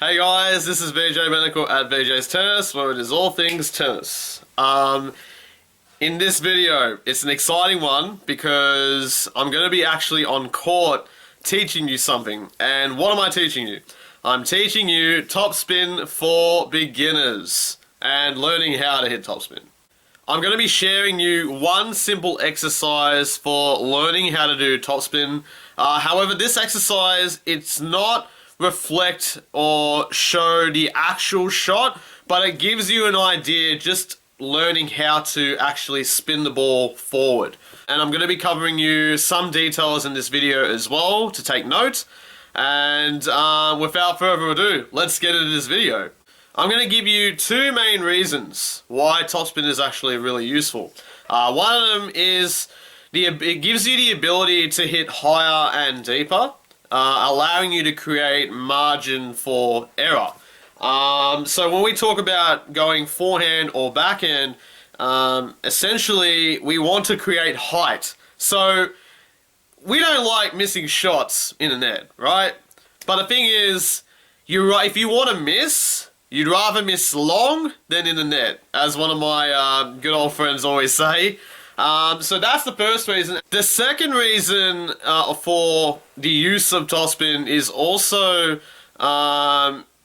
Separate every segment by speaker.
Speaker 1: Hey guys, this is Vijay Benakal at Vijay's Tennis, where it is all things tennis. In this video, it's an exciting one because I'm going to be actually on court teaching you something. And what am I teaching you? I'm teaching you topspin for beginners and learning how to hit topspin. I'm going to be sharing you one simple exercise for learning how to do topspin. However, this exercise, it's not reflect or show the actual shot, but it gives you an idea just learning how to actually spin the ball forward. And I'm going to be covering you some details in this video as well to take note. And without further ado, let's get into this video. I'm going to give you two main reasons why topspin is actually really useful. One of them is it gives you the ability to hit higher and deeper, allowing you to create margin for error. So when we talk about going forehand or backhand, essentially we want to create height. So we don't like missing shots in the net, right? But the thing is, if you want to miss, you'd rather miss long than in the net, as one of my good old friends always say. So that's the first reason. The second reason for the use of topspin is also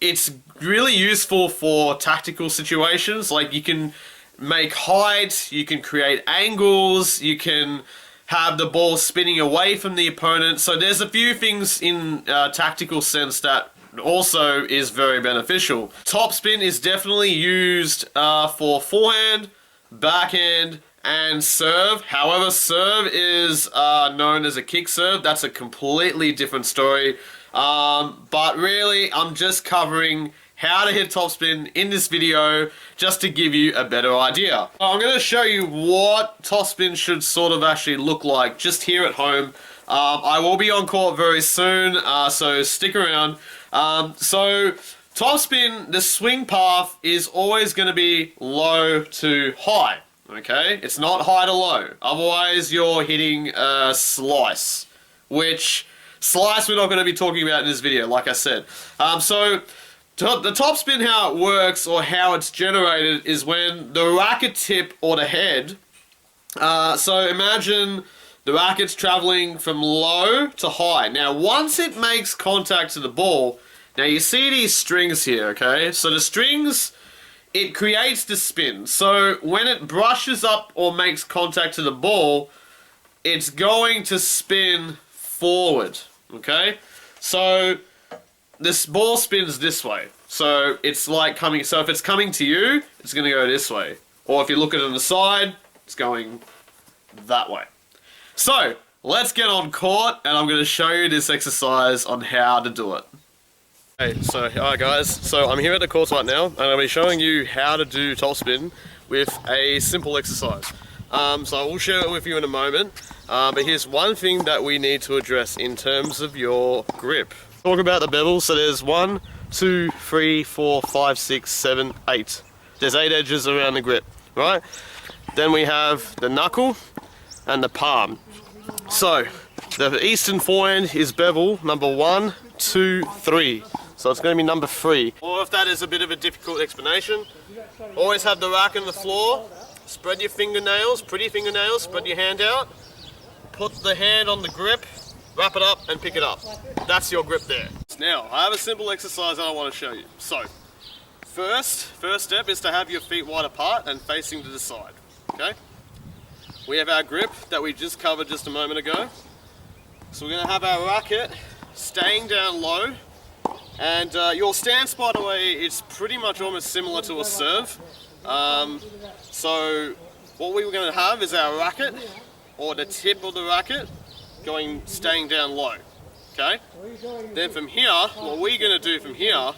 Speaker 1: it's really useful for tactical situations. Like, you can make height, you can create angles, you can have the ball spinning away from the opponent. So there's a few things in tactical sense that also is very beneficial. Topspin is definitely used for forehand, backhand, and serve. However, serve is known as a kick serve. That's a completely different story. But really, I'm just covering how to hit topspin in this video just to give you a better idea. I'm going to show you what topspin should sort of actually look like just here at home. I will be on court very soon, so stick around. So topspin, the swing path is always going to be low to high. Okay, it's not high to low. Otherwise, you're hitting a slice, which slice we're not going to be talking about in this video, like I said. So the topspin, how it works or how it's generated is when the racket tip or the head. So imagine the racket's traveling from low to high. Now, once it makes contact to the ball, now you see these strings here. Okay, so the strings, it creates the spin. So when it brushes up or makes contact to the ball, it's going to spin forward. Okay, so this ball spins this way. So it's like coming, so if it's coming to you, it's going to go this way. Or if you look at it on the side, it's going that way. So let's get on court and I'm going to show you this exercise on how to do it. Hey, so alright guys, so I'm here at the course right now and I'll be showing you how to do topspin with a simple exercise. So I will share it with you in a moment, but here's one thing that we need to address in terms of your grip. Talk about the bevel. So there's 1, 2, 3, 4, 5, 6, 7, 8. There's 8 edges around the grip, right? Then we have the knuckle and the palm. So the Eastern forehand is bevel number 1, 2, 3. So it's going to be number 3. Or if that is a bit of a difficult explanation, always have the rack on the floor, spread your fingernails, pretty fingernails, spread your hand out, put the hand on the grip, wrap it up and pick it up. That's your grip there. Now, I have a simple exercise that I want to show you. So, first step is to have your feet wide apart and facing to the side. Okay? We have our grip that we just covered just a moment ago. So we're going to have our racket staying down low. And your stance, by the way, is pretty much almost similar to a serve. So what we're going to have is our racket, or the tip of the racket, staying down low. Okay? Then from here, what we're going to do from here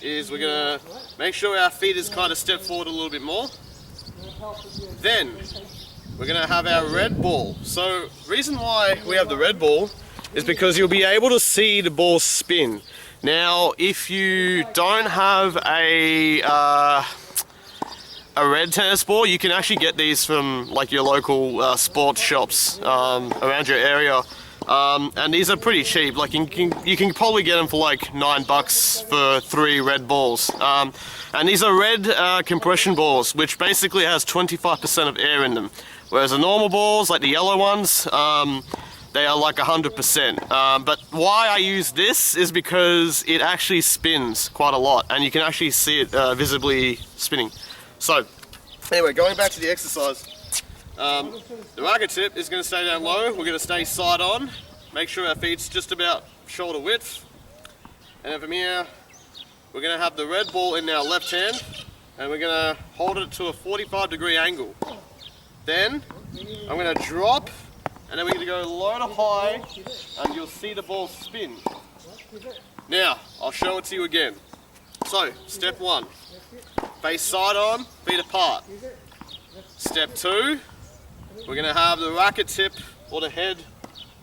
Speaker 1: is we're going to make sure our feet is kind of step forward a little bit more. Then we're going to have our red ball. So reason why we have the red ball is because you'll be able to see the ball spin. Now, if you don't have a red tennis ball, you can actually get these from like your local sports shops around your area. And these are pretty cheap. Like you can probably get them for like $9 for 3 red balls. And these are red compression balls, which basically has 25% of air in them. Whereas the normal balls, like the yellow ones, they are like 100%. But why I use this is because it actually spins quite a lot, and you can actually see it visibly spinning. So, anyway, going back to the exercise. The racket tip is going to stay down low. We're going to stay side on. Make sure our feet's just about shoulder width. And then from here, we're going to have the red ball in our left hand, and we're going to hold it to a 45-degree angle. Then I'm going to drop, and then we're going to go low to high, and you'll see the ball spin. Now, I'll show it to you again. So, step 1, face side on, feet apart. Step 2, we're going to have the racket tip or the head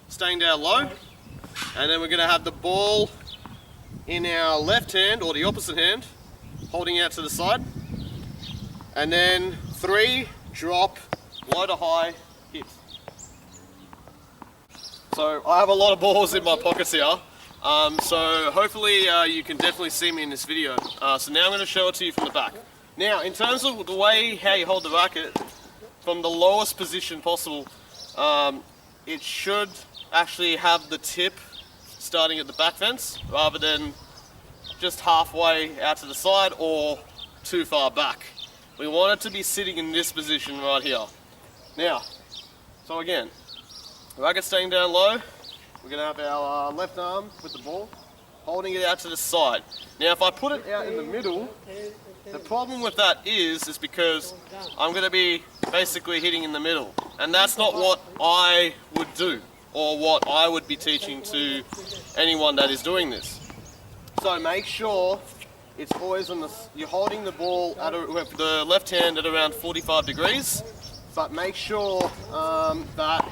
Speaker 1: staying down low, and then we're going to have the ball in our left hand or the opposite hand holding out to the side, and then 3, drop, low to high, hit. So I have a lot of balls in my pockets here, so hopefully you can definitely see me in this video. So now I'm going to show it to you from the back. Now, in terms of the way how you hold the racket, from the lowest position possible, it should actually have the tip starting at the back fence rather than just halfway out to the side or too far back. We want it to be sitting in this position right here. Now, so again, the racket staying down low, we're going to have our left arm with the ball, holding it out to the side. Now if I put it out in the middle, the problem with that is because I'm going to be basically hitting in the middle, and that's not what I would do or what I would be teaching to anyone that is doing this. So make sure it's always on the, you're holding the ball at with the left hand at around 45 degrees, but make sure that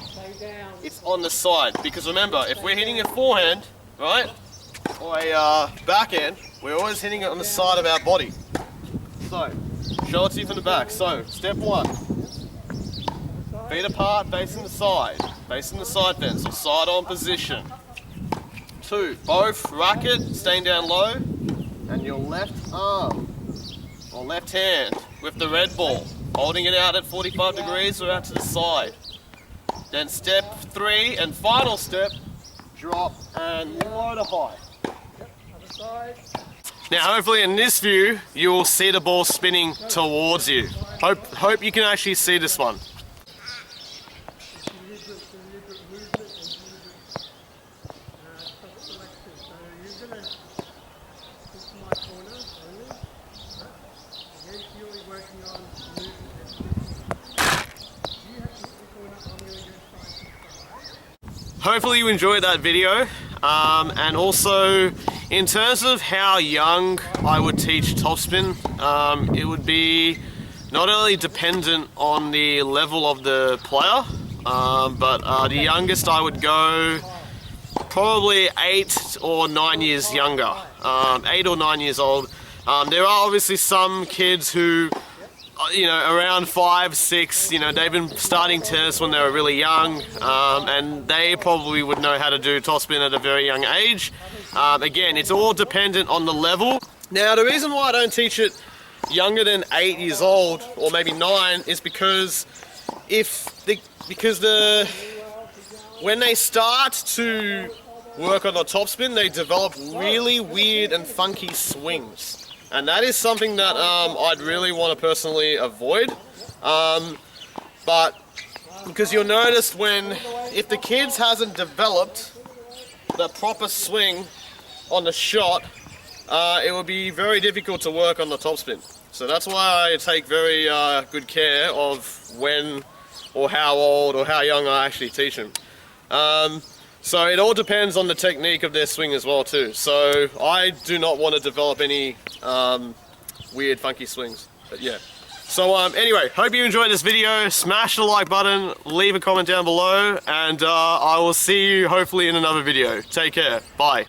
Speaker 1: it's on the side, because remember, if we're hitting a forehand, right, or a backhand, we're always hitting it on the side of our body. So, show it to you from the back. So, step 1, feet apart, facing the side fence, or side on position. 2, both racket staying down low, and your left arm, or left hand, with the red ball, holding it out at 45 degrees or out to the side. Then step 3, and final step, drop and low to high. Now hopefully in this view you will see the ball spinning towards you. Hope you can actually see this one. Hopefully you enjoyed that video, and also in terms of how young I would teach topspin, it would be not only dependent on the level of the player, but the youngest I would go probably 8 or 9 years younger, 8 or 9 years old. There are obviously some kids who, you know, around 5, 6, you know, they've been starting tennis when they were really young, and they probably would know how to do topspin at a very young age. Again, it's all dependent on the level. Now, the reason why I don't teach it younger than 8 years old, or maybe 9, is because when they start to work on the topspin, they develop really weird and funky swings. And that is something that I'd really want to personally avoid. But because you'll notice if the kids hasn't developed the proper swing on the shot, it will be very difficult to work on the topspin. So that's why I take very good care of when or how old or how young I actually teach them. So it all depends on the technique of their swing as well too. So I do not want to develop any weird funky swings, but yeah. So anyway, hope you enjoyed this video. Smash the like button, leave a comment down below, and I will see you hopefully in another video. Take care, bye.